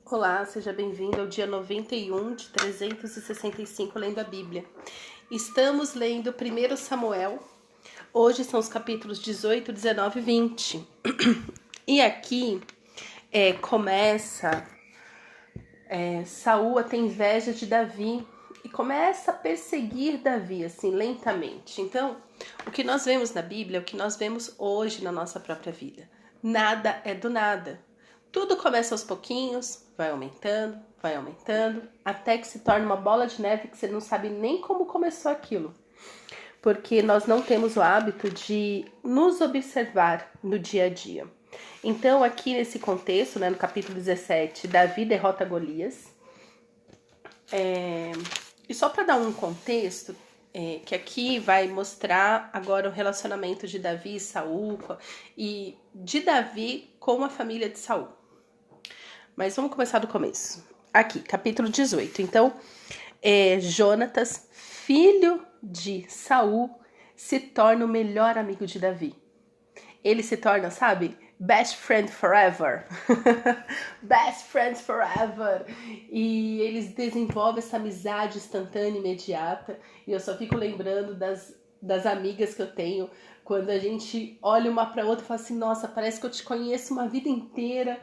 Olá, seja bem-vindo ao dia 91 de 365 lendo a Bíblia. Estamos lendo 1 Samuel. Hoje são os capítulos 18, 19 e 20. E aqui começa Saul a ter inveja de Davi e começa a perseguir Davi, assim, lentamente. Então, o que nós vemos na Bíblia é o que nós vemos hoje na nossa própria vida. Nada é do nada. Tudo começa aos pouquinhos, vai aumentando, até que se torna uma bola de neve que você não sabe nem como começou aquilo. Porque nós não temos o hábito de nos observar no dia a dia. Então, aqui nesse contexto, no capítulo 17, Davi derrota Golias. E só para dar um contexto, que aqui vai mostrar agora o relacionamento de Davi e Saul, e de Davi com a família de Saul. Mas vamos começar do começo. Aqui, capítulo 18. Então, Jonatas, filho de Saul, se torna o melhor amigo de Davi. Ele se torna, sabe, best friend forever. Best friends forever. E eles desenvolvem essa amizade instantânea, imediata. E eu só fico lembrando das amigas que eu tenho, quando a gente olha uma para outra e fala assim, nossa, parece que eu te conheço uma vida inteira.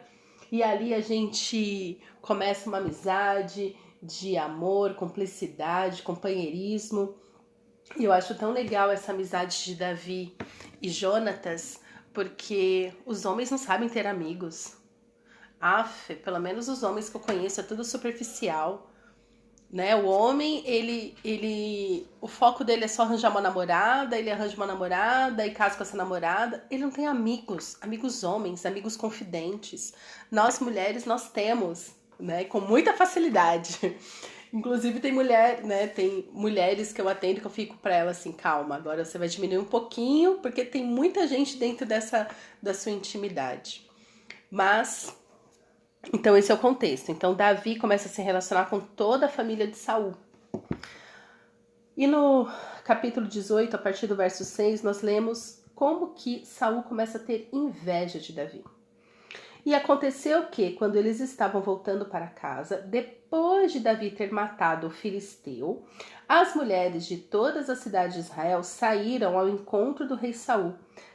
E ali a gente começa uma amizade de amor, cumplicidade, companheirismo. E eu acho tão legal essa amizade de Davi e Jonatas, porque os homens não sabem ter amigos. Pelo menos os homens que eu conheço, é tudo superficial. Né? O homem, o foco dele é só arranjar uma namorada, ele arranja uma namorada e casa com essa namorada. Ele não tem amigos homens, amigos confidentes. Nós mulheres, nós temos, né? Com muita facilidade. Inclusive tem mulheres que eu atendo que eu fico pra ela assim, calma, agora você vai diminuir um pouquinho, porque tem muita gente dentro da sua intimidade. Mas... então esse é o contexto. Então Davi começa a se relacionar com toda a família de Saul. E no capítulo 18, a partir do verso 6, nós lemos como que Saul começa a ter inveja de Davi. E aconteceu que, quando eles estavam voltando para casa, depois de Davi ter matado o filisteu, as mulheres de todas as cidades de Israel saíram ao encontro do rei Saul,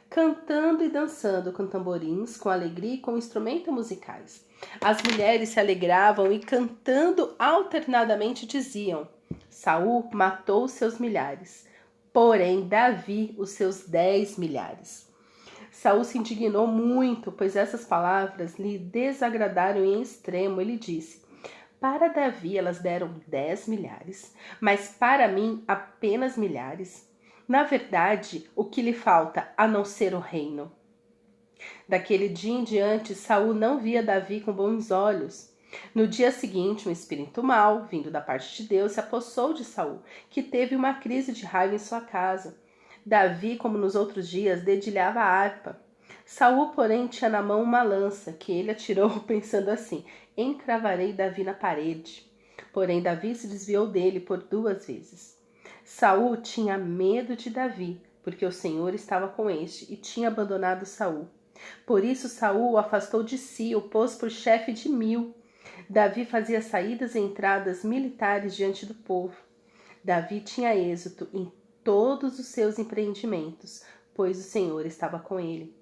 cantando e dançando com tamborins, com alegria e com instrumentos musicais. As mulheres se alegravam e cantando alternadamente diziam: Saul matou seus milhares, porém Davi os seus 10 milhares. Saul se indignou muito, pois essas palavras lhe desagradaram em extremo. Ele disse: para Davi elas deram 10 milhares, mas para mim apenas milhares. Na verdade, o que lhe falta a não ser o reino? Daquele dia em diante, Saul não via Davi com bons olhos. No dia seguinte, um espírito mau, vindo da parte de Deus, se apossou de Saul, que teve uma crise de raiva em sua casa. Davi, como nos outros dias, dedilhava a harpa. Saul, porém, tinha na mão uma lança, que ele atirou pensando assim: encravarei Davi na parede. Porém, Davi se desviou dele por 2 vezes. Saul tinha medo de Davi, porque o Senhor estava com este, e tinha abandonado Saul. Por isso Saul o afastou de si, o pôs por chefe de 1000. Davi fazia saídas e entradas militares diante do povo. Davi tinha êxito em todos os seus empreendimentos, pois o Senhor estava com ele.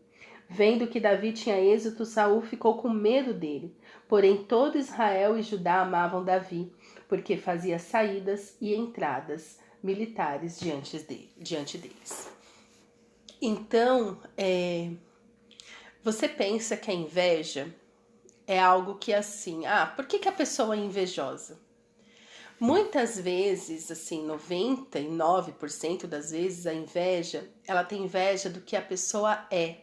Vendo que Davi tinha êxito, Saul ficou com medo dele. Porém, todo Israel e Judá amavam Davi, porque fazia saídas e entradas militares diante deles. Então, você pensa que a inveja é algo que assim, por que a pessoa é invejosa? Muitas vezes, assim, 99% das vezes a inveja, ela tem inveja do que a pessoa é,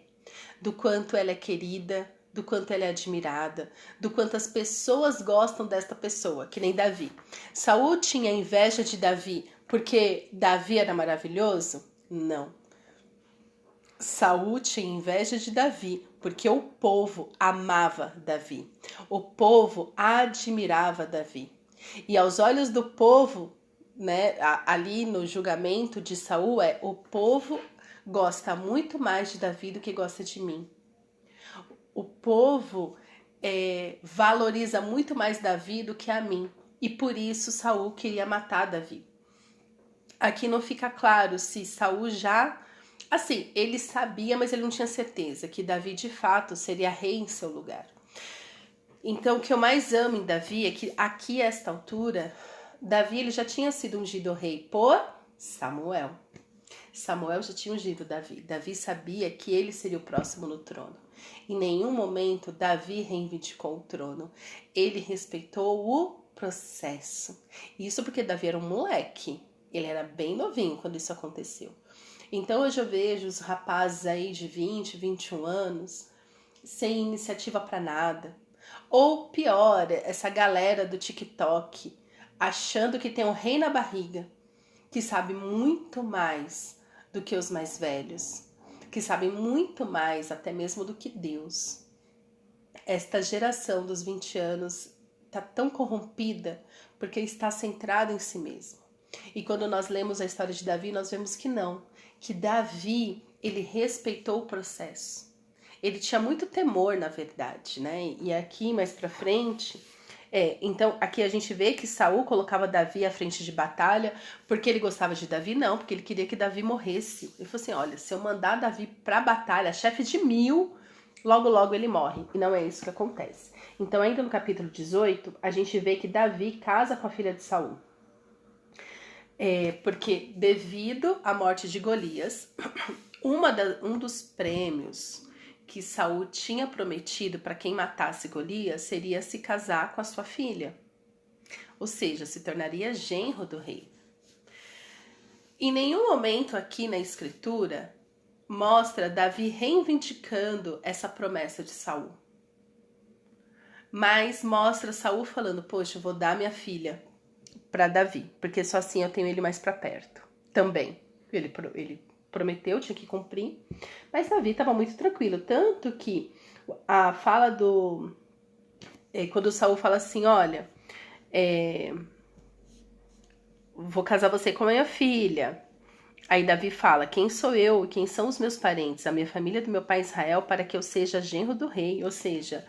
do quanto ela é querida, do quanto ela é admirada, do quanto as pessoas gostam desta pessoa, que nem Davi. Saul tinha inveja de Davi porque Davi era maravilhoso? Não. Saul tinha inveja de Davi porque o povo amava Davi. O povo admirava Davi. E aos olhos do povo, né, ali no julgamento de Saul, o povo gosta muito mais de Davi do que gosta de mim. O povo valoriza muito mais Davi do que a mim. E por isso Saul queria matar Davi. Aqui não fica claro se Saul já... Assim, ele sabia, mas ele não tinha certeza que Davi de fato seria rei em seu lugar. Então, o que eu mais amo em Davi é que aqui, a esta altura, Davi ele já tinha sido ungido rei por Samuel. Samuel já tinha ungido Davi. Davi sabia que ele seria o próximo no trono. Em nenhum momento Davi reivindicou o trono. Ele respeitou o processo. Isso porque Davi era um moleque. Ele era bem novinho quando isso aconteceu. Então hoje eu vejo os rapazes aí de 20, 21 anos sem iniciativa para nada. Ou pior, essa galera do TikTok achando que tem um rei na barriga, que sabe muito mais do que os mais velhos, que sabem muito mais até mesmo do que Deus. Esta geração dos 20 anos está tão corrompida porque está centrada em si mesma. E quando nós lemos a história de Davi, nós vemos que não, que Davi, ele respeitou o processo. Ele tinha muito temor, na verdade, né? E aqui mais pra frente, então aqui a gente vê que Saul colocava Davi à frente de batalha, porque ele gostava de Davi? Não, porque ele queria que Davi morresse. Ele falou assim, olha, se eu mandar Davi pra batalha, chefe de 1000, logo logo ele morre. E não é isso que acontece. Então ainda no capítulo 18, a gente vê que Davi casa com a filha de Saul. Porque devido à morte de Golias, um dos prêmios que Saul tinha prometido para quem matasse Golias seria se casar com a sua filha. Ou seja, se tornaria genro do rei. Em nenhum momento aqui na escritura mostra Davi reivindicando essa promessa de Saul. Mas mostra Saul falando, poxa, eu vou dar minha filha para Davi, porque só assim eu tenho ele mais para perto. Também, ele prometeu, tinha que cumprir, mas Davi estava muito tranquilo, tanto que a fala do... quando Saul fala assim, olha, vou casar você com a minha filha. Aí Davi fala, quem sou eu e quem são os meus parentes, a minha família do meu pai Israel, para que eu seja genro do rei. Ou seja,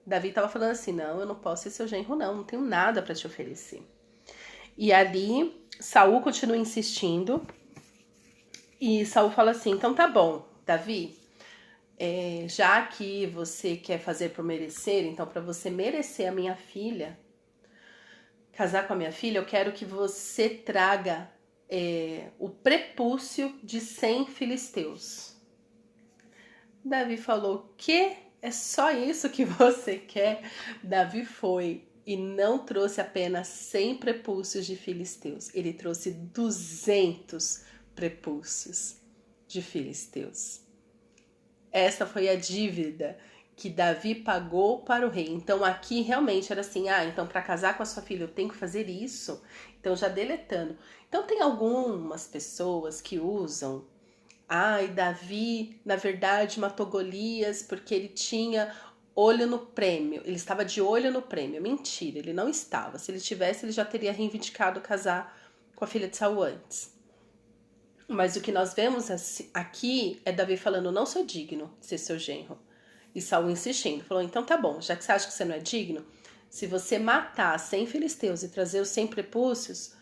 Davi estava falando assim, não, eu não posso ser seu genro não tenho nada para te oferecer. E ali, Saul continua insistindo. E Saul fala assim, então tá bom, Davi, já que você quer fazer por merecer, então para você merecer a minha filha, casar com a minha filha, eu quero que você traga o prepúcio de 100 filisteus. Davi falou, que? É só isso que você quer? Davi foi e não trouxe apenas 100 prepúcios de filisteus. Ele trouxe 200 prepúcios de filisteus. Essa foi a dívida que Davi pagou para o rei. Então aqui realmente era assim, então para casar com a sua filha eu tenho que fazer isso. Então já deletando. Então tem algumas pessoas que usam, Davi na verdade matou Golias porque ele tinha olho no prêmio, ele estava de olho no prêmio. Mentira, ele não estava. Se ele tivesse, ele já teria reivindicado casar com a filha de Saul antes. Mas o que nós vemos aqui é Davi falando, não sou digno de ser seu genro. E Saul insistindo, falou, então tá bom, já que você acha que você não é digno, se você matar 100 filisteus e trazer os 100 prepúcios,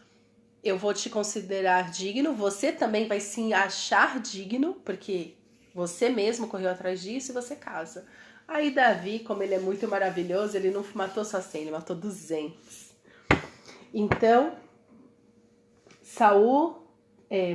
eu vou te considerar digno, você também vai se achar digno, porque você mesmo correu atrás disso e você casa. Aí Davi, como ele é muito maravilhoso, ele não matou só 100, ele matou 200. Então, Saul,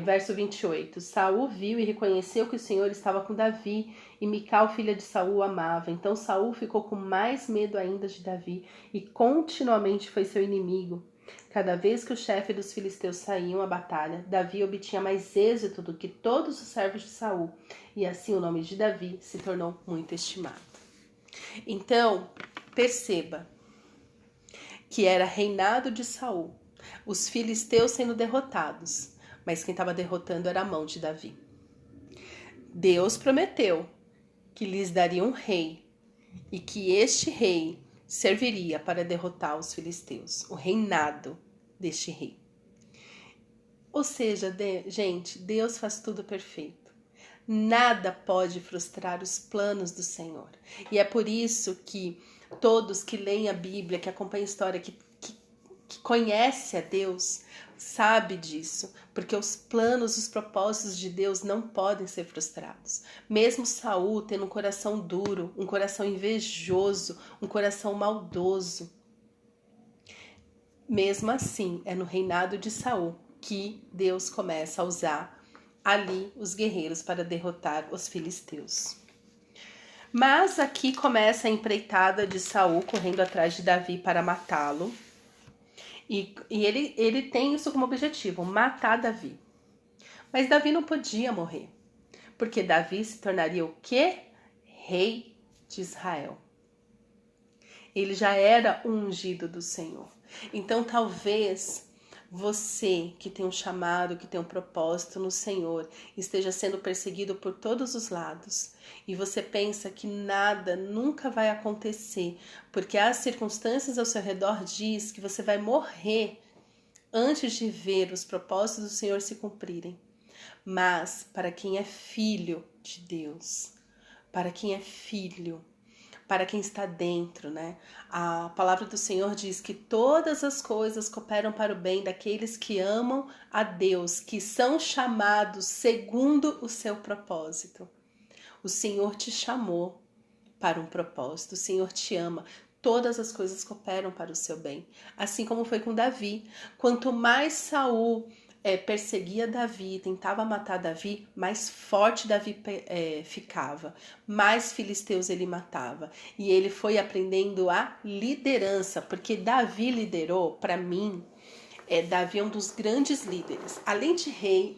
verso 28, Saul viu e reconheceu que o Senhor estava com Davi e Mical, filha de Saul, o amava. Então Saul ficou com mais medo ainda de Davi e continuamente foi seu inimigo. Cada vez que o chefe dos filisteus saíam à batalha, Davi obtinha mais êxito do que todos os servos de Saul, e assim o nome de Davi se tornou muito estimado. Então, perceba que era reinado de Saul, os filisteus sendo derrotados, mas quem estava derrotando era a mão de Davi. Deus prometeu que lhes daria um rei e que este rei serviria para derrotar os filisteus, o reinado deste rei. Ou seja, gente, Deus faz tudo perfeito. Nada pode frustrar os planos do Senhor. E é por isso que Todos que leem a Bíblia, que acompanham a história, que conhece a Deus, sabe disso, porque os planos, os propósitos de Deus não podem ser frustrados. Mesmo Saul tendo um coração duro, um coração invejoso, um coração maldoso, mesmo assim, é no reinado de Saul que Deus começa a usar ali os guerreiros para derrotar os filisteus. Mas aqui começa a empreitada de Saul correndo atrás de Davi para matá-lo. E ele tem isso como objetivo, matar Davi. Mas Davi não podia morrer, porque Davi se tornaria o quê? Rei de Israel. Ele já era o ungido do Senhor. Então talvez você que tem um chamado, que tem um propósito no Senhor, esteja sendo perseguido por todos os lados. E você pensa que nada nunca vai acontecer, porque as circunstâncias ao seu redor diz que você vai morrer antes de ver os propósitos do Senhor se cumprirem. Mas para quem é filho de Deus, para quem é filho, para quem está dentro, né? A palavra do Senhor diz que todas as coisas cooperam para o bem daqueles que amam a Deus, que são chamados segundo o seu propósito. O Senhor te chamou para um propósito, o Senhor te ama. Todas as coisas cooperam para o seu bem. Assim como foi com Davi. Quanto mais Saul perseguia Davi, tentava matar Davi, mais forte Davi ficava, mais filisteus ele matava. E ele foi aprendendo a liderança, porque Davi liderou, para mim, Davi é um dos grandes líderes. Além de rei,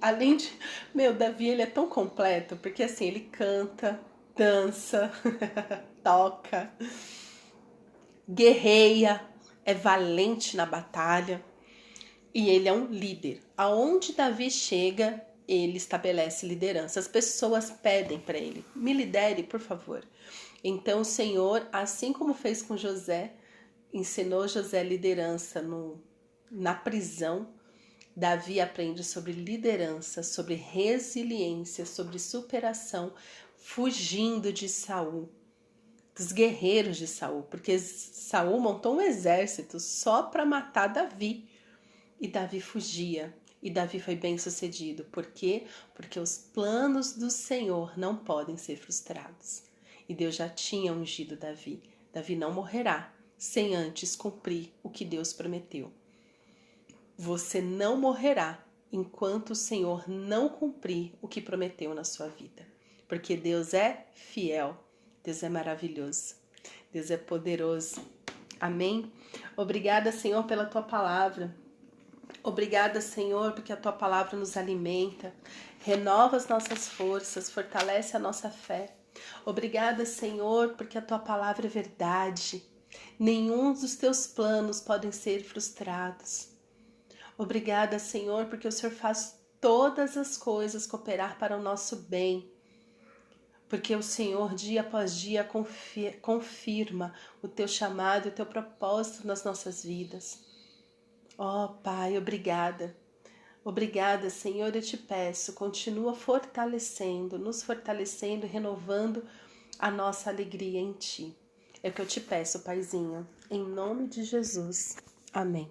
Davi ele é tão completo, porque assim, ele canta, dança, toca, guerreia, é valente na batalha. E ele é um líder. Aonde Davi chega, ele estabelece liderança. As pessoas pedem para ele: me lidere, por favor. Então o Senhor, assim como fez com José, ensinou José liderança na prisão. Davi aprende sobre liderança, sobre resiliência, sobre superação, fugindo de Saul, dos guerreiros de Saul, porque Saul montou um exército só para matar Davi. E Davi fugia. E Davi foi bem sucedido. Por quê? Porque os planos do Senhor não podem ser frustrados. E Deus já tinha ungido Davi. Davi não morrerá sem antes cumprir o que Deus prometeu. Você não morrerá enquanto o Senhor não cumprir o que prometeu na sua vida. Porque Deus é fiel. Deus é maravilhoso. Deus é poderoso. Amém? Obrigada, Senhor, pela tua palavra. Obrigada, Senhor, porque a tua palavra nos alimenta, renova as nossas forças, fortalece a nossa fé. Obrigada, Senhor, porque a tua palavra é verdade. Nenhum dos teus planos podem ser frustrados. Obrigada, Senhor, porque o Senhor faz todas as coisas cooperar para o nosso bem. Porque o Senhor, dia após dia, confirma o teu chamado e o teu propósito nas nossas vidas. Oh, Pai, obrigada. Obrigada, Senhor, eu te peço, continua nos fortalecendo, renovando a nossa alegria em Ti. É o que eu te peço, Paizinho, em nome de Jesus. Amém.